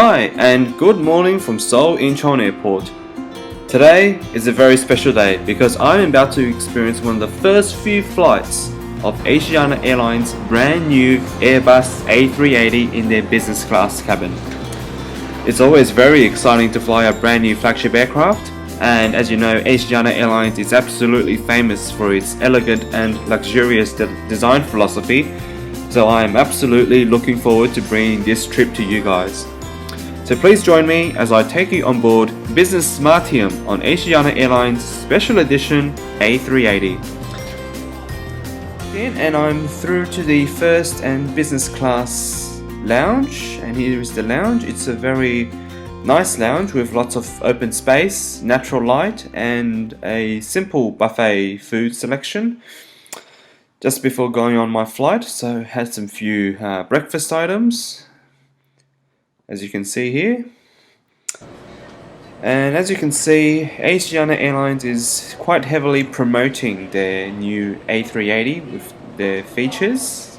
Hi and good morning from Seoul Incheon Airport. Today is a very special day because I'm about to experience one of the first few flights of Asiana Airlines' brand new Airbus A380 in their business class cabin. It's always very exciting to fly a brand new flagship aircraft, and as you know, Asiana Airlines is absolutely famous for its elegant and luxurious design philosophy, so I am absolutely looking forward to bringing this trip to you guys. So please join me as I take you on board Business Smartium on Asiana Airlines Special Edition A380. And I'm through to the first and business class lounge, and here is the lounge. It's a very nice lounge with lots of open space, natural light, and a simple buffet food selection. Just before going on my flight, so had some few breakfast items, as you can see here. And as you can see, Asiana Airlines is quite heavily promoting their new A380 with their features.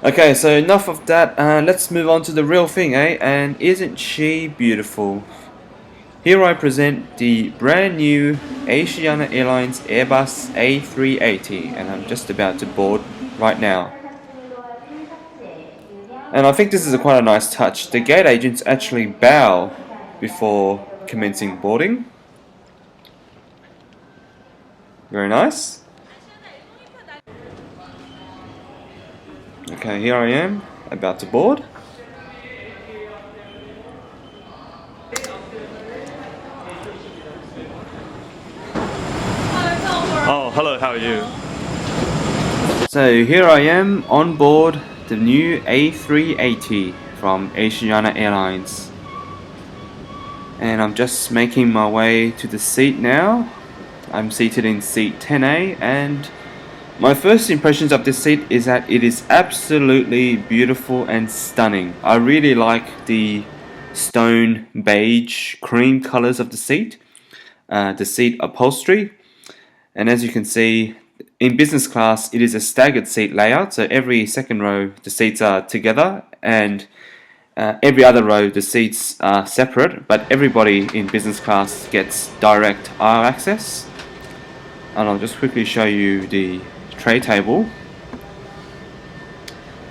Okay, so enough of that, let's move on to the real thing, eh? And isn't she beautiful? Here I present the brand new Asiana Airlines Airbus A380, and I'm just about to board right now. And I think this is quite a nice touch. The gate agents actually bow before commencing boarding. Very nice. Okay, here I am, about to board. Oh, hello, how are you? So here I am on board the new A380 from Asiana Airlines. And I'm just making my way to the seat now. I'm seated in seat 10A, and my first impressions of this seat is that it is absolutely beautiful and stunning. I really like the stone beige cream colors of the seat upholstery. And as you can see, in business class, it is a staggered seat layout, so every second row the seats are together, and every other row the seats are separate, but everybody in business class gets direct aisle access. And I'll just quickly show you the tray table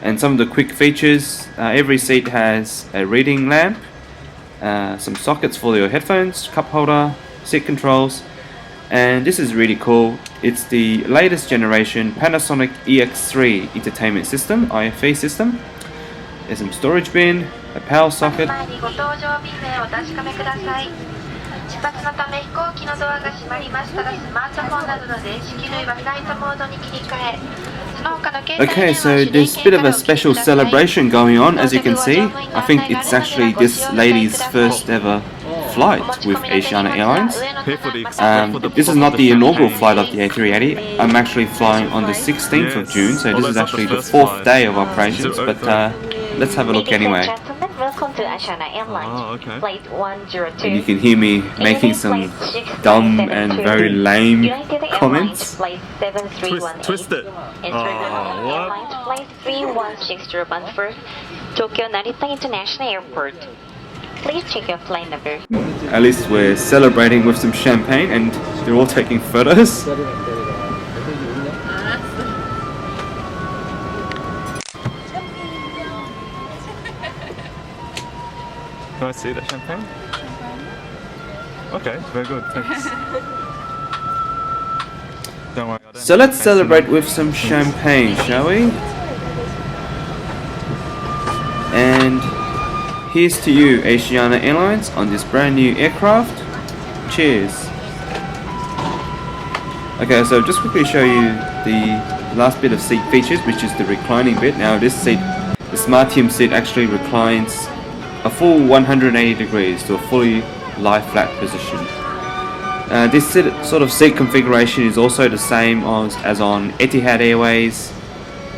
and some of the quick features. Every seat has a reading lamp, some sockets for your headphones, cup holder, seat controls. And this is really cool. It's the latest generation Panasonic Ex3 Entertainment System, IFE system. There's some storage bin, a power socket. Okay, so there's a bit of a special celebration going on, as you can see. I think it's actually this lady's first ever flight with Asiana Airlines. This is not the inaugural flight of the A380. I'm actually flying on the 16th of June, so this is actually the 4th day of operations, but let's have a look anyway. Welcome to Asiana Airlines. Flight 102. And you can hear me making some dumb and very lame comments. Flight 7318. Twisted. Airlines Flight 316 bound for Tokyo Narita International Airport. Please check your flight number. At least we're celebrating with some champagne, and they're all taking photos. Can I see the champagne? Okay, very good, thanks. Don't worry, So let's celebrate with some champagne, shall we? And here's to you, Asiana Airlines, on this brand new aircraft. Cheers. Okay, so just quickly show you the last bit of seat features, which is the reclining bit. Now this seat, the Smartium seat, actually reclines a full 180 degrees to a fully lie flat position. This sort of seat configuration is also the same as on Etihad Airways,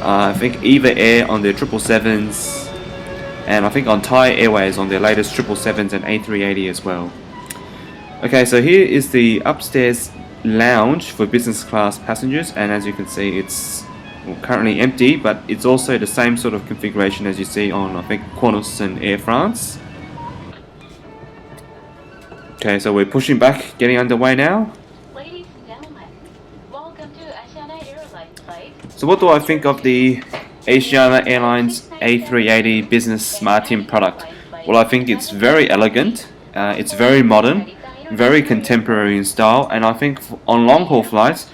I think Eva Air on their 777s, and I think on Thai Airways on their latest 777s and A380 as well. Okay, so here is the upstairs lounge for business class passengers, and as you can see, it's currently empty, but it's also the same sort of configuration as you see on, I think, Qantas and Air France. Okay, so we're pushing back, getting underway now. Ladies and gentlemen, welcome to Asiana Airlines flight. So what do I think of the Asiana Airlines A380 Business Smartium product? Well, I think it's very elegant, it's very modern, very contemporary in style, and I think on long-haul flights,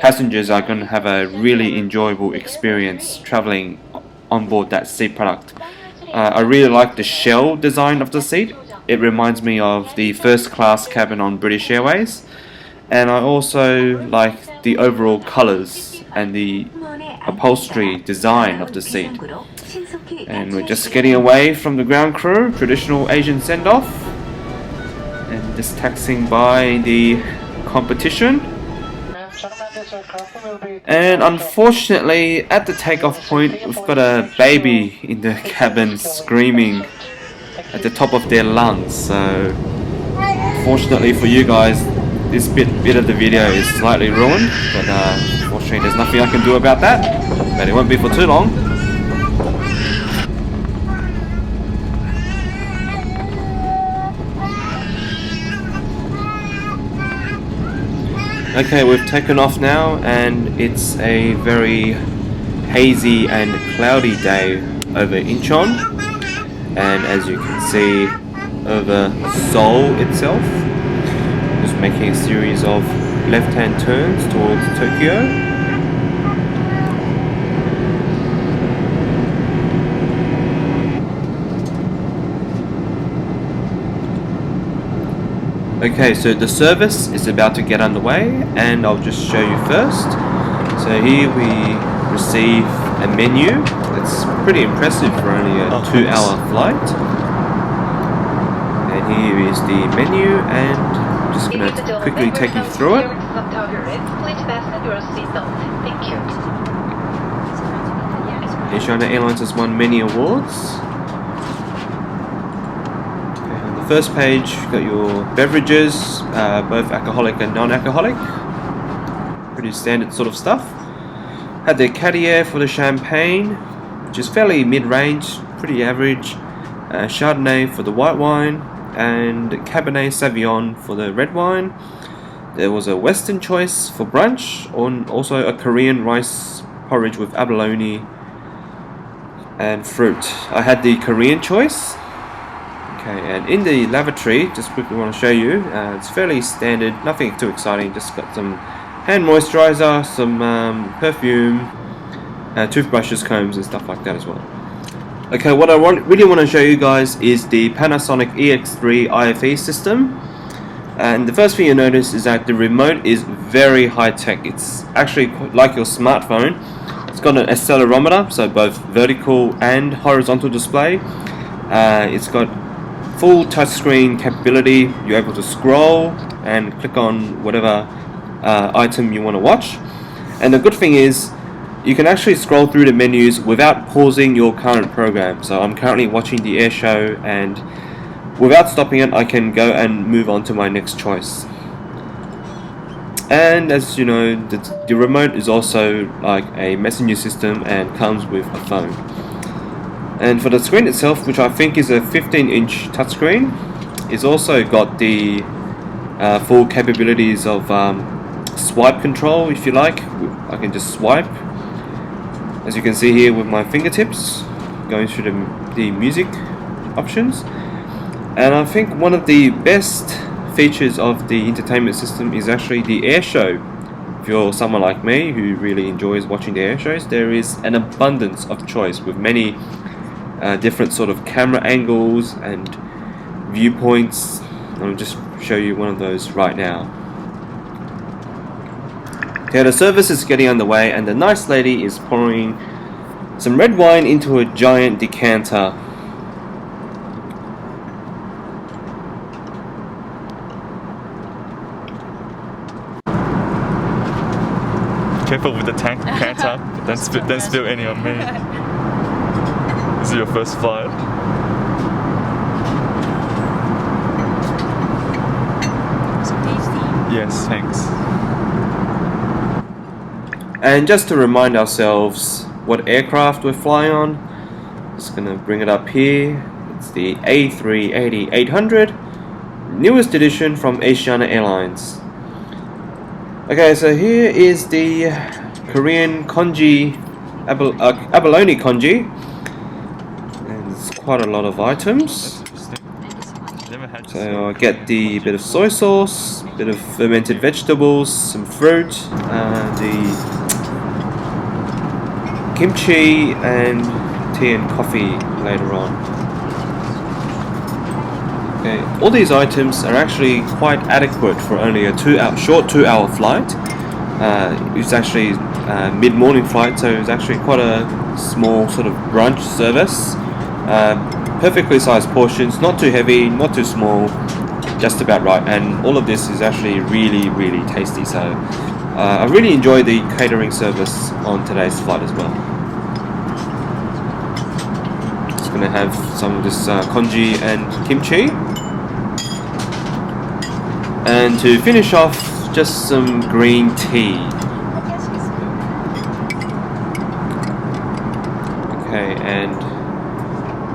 passengers are going to have a really enjoyable experience traveling on board that seat product. I really like the shell design of the seat. It reminds me of the first class cabin on British Airways, and I also like the overall colours and the upholstery design of the seat. And we're just getting away from the ground crew, traditional Asian send-off, and just taxiing by the competition. And unfortunately, at the takeoff point, we've got a baby in the cabin screaming at the top of their lungs. So, fortunately for you guys, this bit of the video is slightly ruined, but unfortunately there's nothing I can do about that, but it won't be for too long. Okay, we've taken off now, and it's a very hazy and cloudy day over Incheon, and as you can see over Seoul itself, just making a series of left-hand turns towards Tokyo. Okay, so the service is about to get underway, and I'll just show you first. So here we receive a menu. It's pretty impressive for only a 2-hour flight. And here is the menu, and I'm just going to quickly take you through it. Please fasten your seatbelt. Thank you. Asiana Airlines has won many awards. First page, you've got your beverages, both alcoholic and non-alcoholic. Pretty standard sort of stuff. Had the Cartier for the champagne, which is fairly mid-range, pretty average. Chardonnay for the white wine, and Cabernet Sauvignon for the red wine. There was a Western choice for brunch, and also a Korean rice porridge with abalone and fruit. I had the Korean choice. Okay, and in the lavatory, just quickly want to show you, it's fairly standard, nothing too exciting, just got some hand moisturizer, some perfume, toothbrushes, combs and stuff like that as well. Okay, what I really want to show you guys is the Panasonic Ex3 Ife System. And the first thing you notice is that the remote is very high tech. It's actually like your smartphone. It's got an accelerometer, so both vertical and horizontal display. It's got full touchscreen capability. You're able to scroll and click on whatever item you want to watch. And the good thing is you can actually scroll through the menus without pausing your current program. So I'm currently watching the air show, and without stopping it I can go and move on to my next choice. And as you know, the remote is also like a messenger system and comes with a phone. And for the screen itself, which I think is a 15-inch touchscreen, it's also got the full capabilities of swipe control, if you like. I can just swipe, as you can see here with my fingertips, going through the music options. And I think one of the best features of the entertainment system is actually the air show. If you're someone like me who really enjoys watching the air shows, there is an abundance of choice with many different sort of camera angles and viewpoints. I'll just show you one of those right now. Okay, the service is getting underway, and the nice lady is pouring some red wine into a giant decanter. Careful with the decanter. Don't spill any on me. This is your first flight. So tasty. Yes, thanks. And just to remind ourselves what aircraft we're flying on, just gonna bring it up here. It's the A380-800, newest edition from Asiana Airlines. Okay, so here is the Korean congee, abalone congee, and there's quite a lot of items. So I get the bit of soy sauce, bit of fermented vegetables, some fruit, the kimchi, and tea and coffee later on. Okay, all these items are actually quite adequate for only a short 2-hour flight. It's actually a mid-morning flight, so it's actually quite a small sort of brunch service. Perfectly sized portions, not too heavy, not too small, just about right. And all of this is actually really, really tasty. So I really enjoy the catering service on today's flight as well. Just gonna have some of this congee and kimchi. And to finish off, just some green tea. Okay, and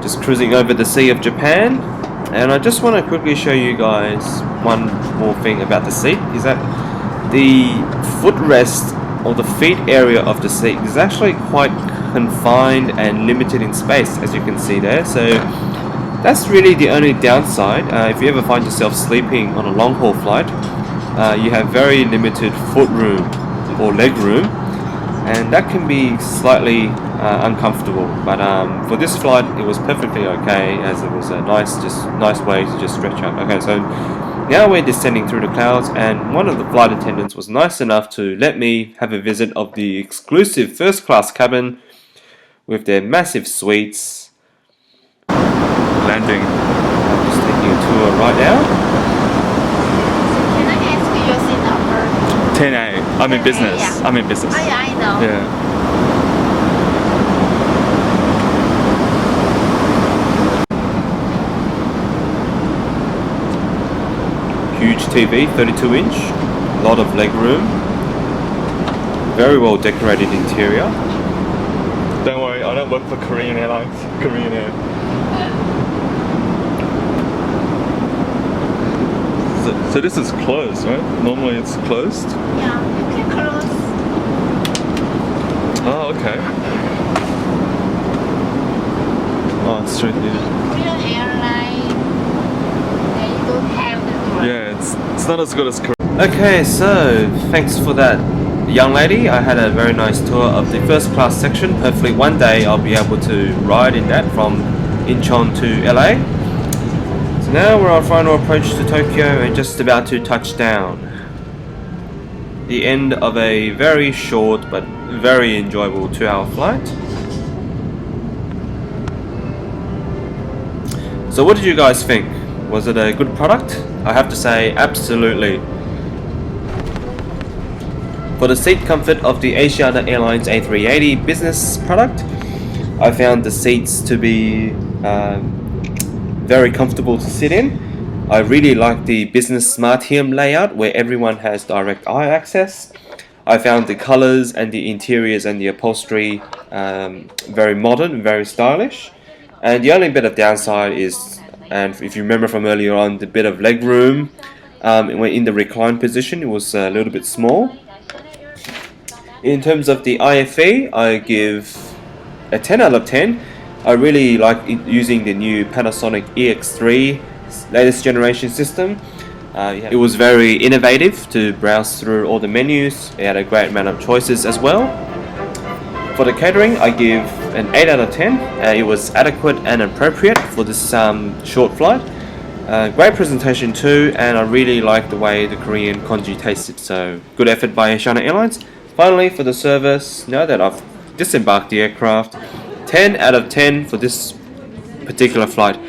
just cruising over the Sea of Japan. And I just want to quickly show you guys one more thing about the seat, is that the footrest or the feet area of the seat is actually quite confined and limited in space, as you can see there. So that's really the only downside. If you ever find yourself sleeping on a long haul flight, you have very limited foot room or leg room, and that can be slightly uncomfortable. But for this flight, it was perfectly okay, as it was a nice way to just stretch out. Okay, so now we're descending through the clouds, and one of the flight attendants was nice enough to let me have a visit of the exclusive first class cabin with their massive suites. Landing. I'm just taking a tour right now. Can I ask you your seat number? 10A. I'm in business. Yeah. I'm in business. Oh yeah, I know. Yeah. Huge TV, 32-inch, a lot of leg room, very well decorated interior. Don't worry, I don't work for Korean Airlines. Korean Air. So this is closed, right? Normally it's closed. Yeah, you can close. Oh, okay. Oh, it's straight here. Korean airline, they don't have the door. Yeah, it's not as good as Korean. Okay, so thanks for that, young lady. I had a very nice tour of the first class section. Hopefully one day I'll be able to ride in that from Incheon to LA. So now we're on final approach to Tokyo and just about to touch down. The end of a very short but very enjoyable 2-hour flight. So what did you guys think? Was it a good product? I have to say absolutely. For the seat comfort of the Asiana Airlines A380 business product, I found the seats to be very comfortable to sit in. I really like the Business Smartium layout where everyone has direct eye access. I found the colors and the interiors and the upholstery very modern, very stylish. And the only bit of downside is, and if you remember from earlier on, the bit of leg room in the recline position, it was a little bit small. In terms of the IFE, I give a 10 out of 10. I really like using the new Panasonic Ex3 latest generation system. It was very innovative to browse through all the menus. It had a great amount of choices as well. For the catering, I give an 8 out of 10. It was adequate and appropriate for this short flight. Great presentation too, and I really like the way the Korean congee tasted, so good effort by Asiana Airlines. Finally, for the service, now that I've disembarked the aircraft, 10 out of 10 for this particular flight.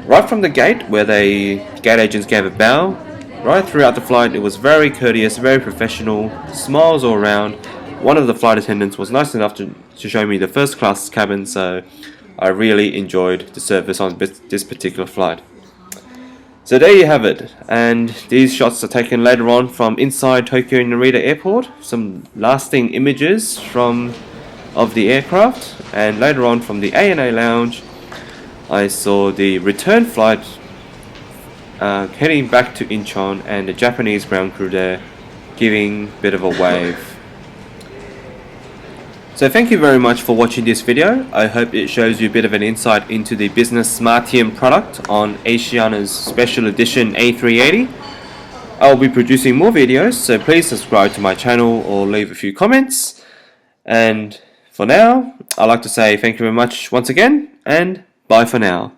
Right from the gate, where the gate agents gave a bow, right throughout the flight, it was very courteous, very professional, smiles all around. One of the flight attendants was nice enough to show me the first class cabin, so I really enjoyed the service on this particular flight. So there you have it, and these shots are taken later on from inside Tokyo Narita Airport, some lasting images of the aircraft, and later on from the ANA lounge I saw the return flight heading back to Incheon and the Japanese ground crew there giving a bit of a wave. So thank you very much for watching this video. I hope it shows you a bit of an insight into the Business Smartium product on Asiana's special edition A380. I'll be producing more videos, so please subscribe to my channel or leave a few comments. And for now, I'd like to say thank you very much once again, and bye for now.